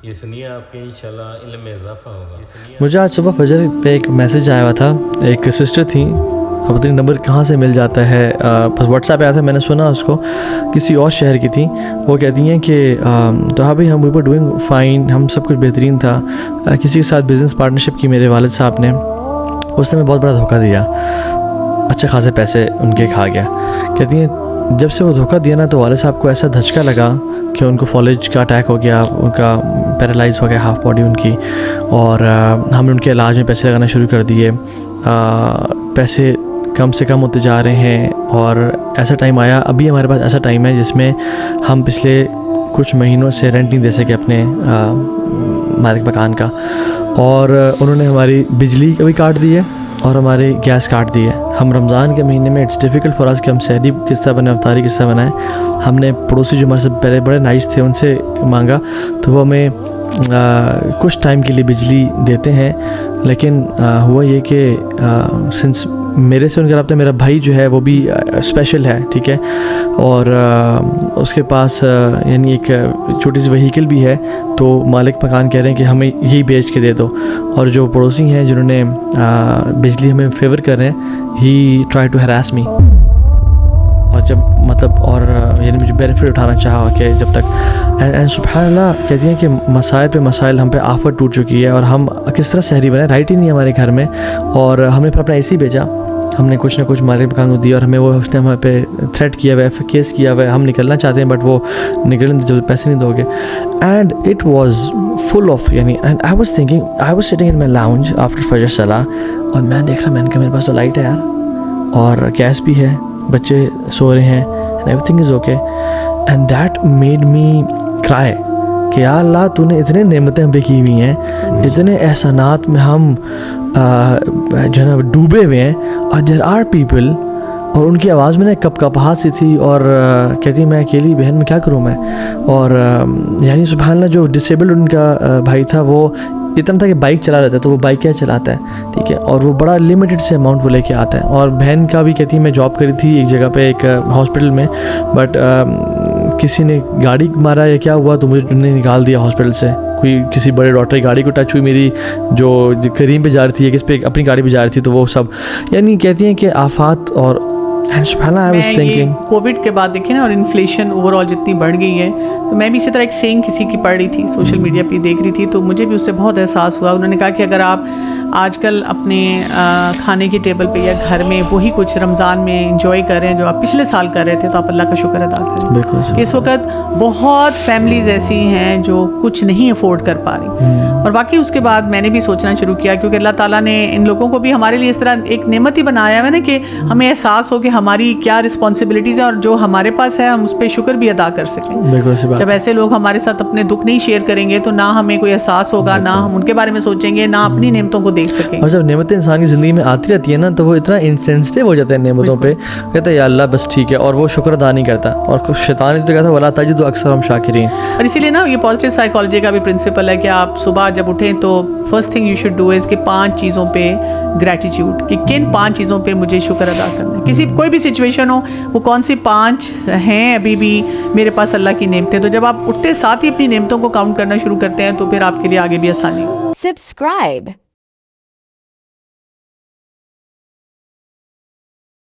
یہ سنیے آپ کے انشاءاللہ علم میں اضافہ ہوگا. مجھے آج صبح فجر پہ ایک میسیج آیا ہوا تھا. ایک سسٹر تھیں, اب پتہ نہیں نمبر کہاں سے مل جاتا ہے, بس واٹس ایپ پہ آیا تھا, میں نے سنا اس کو, کسی اور شہر کی تھیں. وہ کہتی ہیں کہ تو ہاں بھائی ہم وی ور ڈوئنگ فائن, ہم سب کچھ بہترین تھا. کسی کے ساتھ بزنس پارٹنرشپ کی میرے والد صاحب نے, اس نے ہمیں بہت بڑا دھوکہ دیا, اچھے خاصے پیسے ان کے کھا گیا. کہتی ہیں جب سے وہ دھوکہ دیا نا تو والد صاحب کو ایسا دھچکا لگا کہ ان کو فالج کا اٹیک ہو گیا, ان کا پیرالائز ہو گیا ہاف باڈی ان کی, اور ہم نے ان کے علاج میں پیسے لگانا شروع کر دیے. پیسے کم سے کم ہوتے جا رہے ہیں, اور ایسا ٹائم آیا, ابھی ہمارے پاس ایسا ٹائم ہے جس میں ہم پچھلے کچھ مہینوں سے رینٹ نہیں دے سکے اپنے مالک مکان کا, اور انہوں نے ہماری بجلی بھی کاٹ دی ہے اور ہماری گیس کاٹ دی ہے. ہم رمضان کے مہینے میں اٹس ڈیفیکلٹ فار اس کہ ہم سحری کس طرح بنائیں, افطاری کس طرح بنائیں. ہم نے پڑوسی جو ہمارے سے پہلے بڑے نائس تھے ان سے مانگا تو وہ ہمیں کچھ ٹائم کے لیے بجلی دیتے ہیں, لیکن ہوا یہ کہ سنس میرے سے ان کا رابطہ, میرا بھائی جو ہے وہ بھی اسپیشل ہے, ٹھیک ہے, اور اس کے پاس یعنی ایک چھوٹی سی وہیکل بھی ہے, تو مالک مکان کہہ رہے ہیں کہ ہمیں یہی بیچ کے دے دو. اور جو پڑوسی ہیں جنہوں نے بجلی ہمیں فیور کر رہے ہیں, ہی ٹرائی ٹو ہراس می, اور جب مطلب اور یعنی مجھے بینیفٹ اٹھانا چاہا کہ جب تک اینڈ سبحان اللہ کہتی ہیں کہ مسائل پہ مسائل ہم پہ آفت ٹوٹ چکی ہے, اور ہم کس طرح سحری بنائیں, رائٹ ہی نہیں ہمارے گھر میں, اور ہم نے پھر اپنا اے سی بھیجا, ہم نے کچھ نہ کچھ مالک مکان کو دیا, اور ہمیں وہ اس نے ہمیں پہ تھریٹ کیا ہوا ہے, کیس کیا ہوا ہے, ہم نکلنا چاہتے ہیں بٹ وہ نکلیں جب پیسے نہیں دو گے. And it was full of یعنی and I was thinking, I was sitting in my lounge after Fajr salah, اور میں دیکھ رہا, میں نے کہا میرے پاس تو لائٹ ہے یار, اور گیس بھی ہے, بچے سو رہے ہیں, and every thing is okay. And that made me کرائی کہ یا اللہ تو نے اتنے نعمتیں ہم پہ کی ہوئی ہیں, اتنے احسانات میں ہم جو ہے نا ڈوبے ہوئے ہیں, اور دیر آر پیپل, اور ان کی آواز میں نا کپ کپاہٹ سی تھی, اور کہتی میں اکیلی بہن میں کیا کروں میں. اور یعنی سبحان اللہ جو ڈسیبلڈ ان کا بھائی تھا وہ اتنا تھا کہ بائک چلا لیتا ہے, تو وہ بائک کیا چلاتا ہے, ٹھیک ہے, اور وہ بڑا لمیٹڈ سے اماؤنٹ وہ لے کے آتا ہے. اور بہن کا بھی کہتی ہے میں جاب کری تھی ایک جگہ پہ ایک ہاسپٹل میں, بٹ کسی نے گاڑی مارا یا کیا ہوا تو مجھے نکال دیا ہاسپٹل سے, کوئی کسی بڑے ڈاکٹر کی گاڑی کو ٹچ ہوئی میری جو کریم پہ جا رہی تھی, یا کس پہ اپنی گاڑی پہ جا رہی تھی, تو وہ سب یعنی کہتی ہیں کہ آفات. اور کووڈ کے بعد دیکھیں نا, اور انفلیشن اوور آل جتنی بڑھ گئی ہے, تو میں بھی اسی طرح ایک سینگ کسی کی پڑھ رہی تھی, سوشل میڈیا پہ دیکھ رہی تھی, تو مجھے بھی اس سے بہت احساس ہوا. انہوں نے کہا کہ اگر آپ آج کل اپنے کھانے کی ٹیبل پہ یا گھر میں وہی کچھ رمضان میں انجوائے کر رہے ہیں جو آپ پچھلے سال کر رہے تھے, تو آپ اللہ کا شکر ادا کریں. بالکل, اس وقت بہت فیملیز ایسی ہیں جو کچھ نہیں افورڈ کر پا رہی. اور باقی اس کے بعد میں نے بھی سوچنا شروع کیا, کیونکہ اللہ تعالیٰ نے ان لوگوں کو بھی ہمارے لیے اس طرح ایک نعمت ہی بنایا ہے نا کہ ہمیں احساس ہو کہ ہماری کیا رسپانسبلٹیز ہیں, اور جو ہمارے پاس ہے ہم اس پہ شکر بھی ادا کر سکیں. جب ایسے لوگ ہمارے ساتھ اپنے دکھ نہیں شیئر کریں گے تو نہ ہمیں کوئی احساس ہوگا, نہ ہم ان کے بارے میں سوچیں گے, نہ اپنی نعمتوں کو دیکھ سکیں. اور جب نعمتیں انسان کی زندگی میں آتی رہتی ہے نا, تو وہ اتنا انسینسٹیو ہو جاتا ہے نعمتوں پہ, کہتا ہے یا اللہ بس ٹھیک ہے, اور وہ شکر ادا نہیں کرتا. اور شیطان نے تو کہا تھا ولا تجد اکثرهم شاکرین. اور اسی لیے نا یہ پازیٹیو سائیکالوجی کا بھی پرنسپل ہے کہ آپ صبح جب اٹھیں تو first thing you should do is کہ 5 چیزوں پہ گریٹیٹیوڈ, کہ کن 5 چیزوں پہ مجھے شکر ادا کرنا ہے. کسی کوئی بھی سچویشن ہو, وہ کون سی 5 ہیں ابھی بھی میرے پاس اللہ کی نعمتیں. تو جب آپ اٹھتے ساتھ ہی اپنی نعمتوں کو کاؤنٹ کرنا شروع کرتے ہیں تو پھر آپ کے لیے آگے بھی آسانی. Subscribe.